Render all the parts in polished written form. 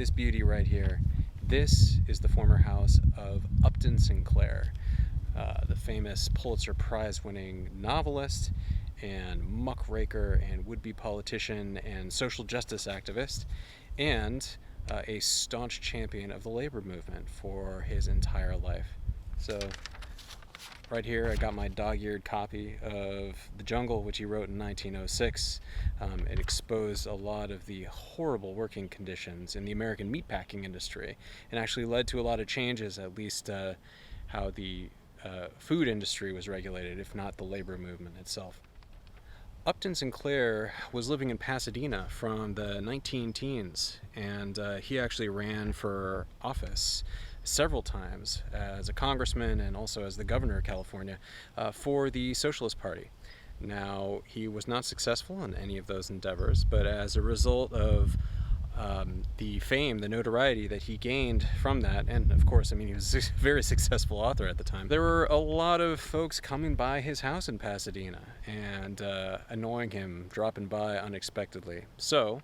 this beauty right here, this is the former house of Upton Sinclair, the famous Pulitzer Prize-winning novelist and muckraker and would-be politician and social justice activist, and a staunch champion of the labor movement for his entire life. So right here I got my dog-eared copy of The Jungle, which he wrote in 1906. It exposed a lot of the horrible working conditions in the American meatpacking industry and actually led to a lot of changes, at least how the food industry was regulated, if not the labor movement itself. Upton Sinclair was living in Pasadena from the 19-teens, and he actually ran for office several times as a congressman and also as the governor of California for the Socialist Party. Now, he was not successful in any of those endeavors, but as a result of the fame, the notoriety that he gained from that, and of course, I mean, he was a very successful author at the time, there were a lot of folks coming by his house in Pasadena and annoying him, dropping by unexpectedly. So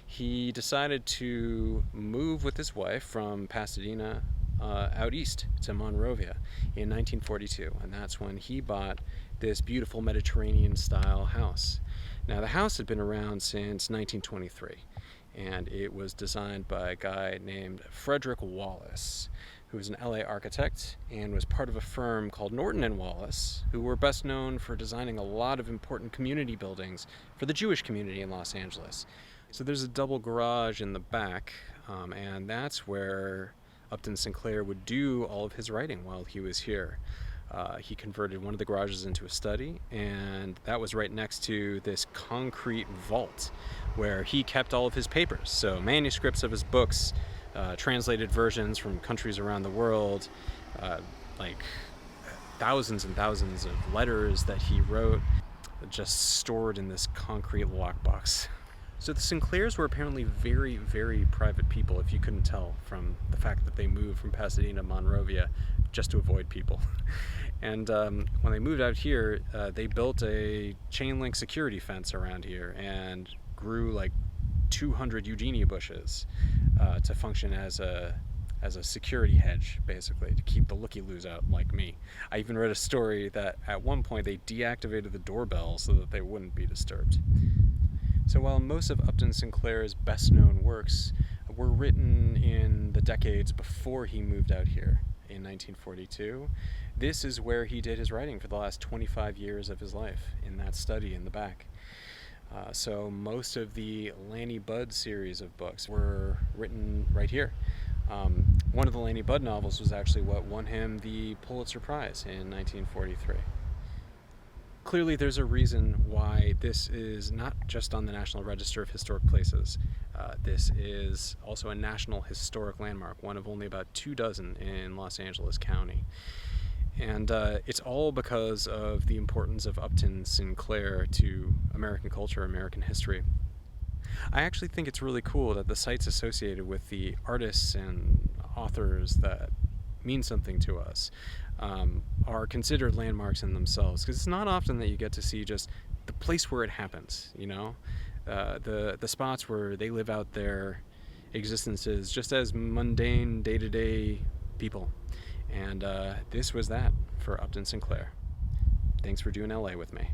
he decided to move with his wife from Pasadena out east to Monrovia in 1942, and that's when he bought this beautiful Mediterranean-style house. Now, the house had been around since 1923, and it was designed by a guy named Frederick Wallace, who was an LA architect and was part of a firm called Norton & Wallace, who were best known for designing a lot of important community buildings for the Jewish community in Los Angeles. So there's a double garage in the back, and that's where Upton Sinclair would do all of his writing while he was here. He converted one of the garages into a study, and that was right next to this concrete vault where he kept all of his papers. So manuscripts of his books, translated versions from countries around the world, like thousands and thousands of letters that he wrote, just stored in this concrete lockbox. So the Sinclairs were apparently very, very private people, if you couldn't tell from the fact that they moved from Pasadena to Monrovia just to avoid people. And when they moved out here, they built a chain link security fence around here and grew like 200 Eugenia bushes to function as a security hedge, basically, to keep the looky-loos out like me. I even read a story that at one point they deactivated the doorbell so that they wouldn't be disturbed. So while most of Upton Sinclair's best-known works were written in the decades before he moved out here in 1942, this is where he did his writing for the last 25 years of his life, in that study in the back. So most of the Lanny Budd series of books were written right here. One of the Lanny Budd novels was actually what won him the Pulitzer Prize in 1943. Clearly, there's a reason why this is not just on the National Register of Historic Places. This is also a National Historic Landmark, one of only about 24 in Los Angeles County. And it's all because of the importance of Upton Sinclair to American culture, American history. I actually think it's really cool that the sites associated with the artists and authors that mean something to us are considered landmarks in themselves, because it's not often that you get to see just the place where it happens, you know, the spots where they live out their existences just as mundane day-to-day people. And this was that for Upton Sinclair. Thanks for doing LA with me.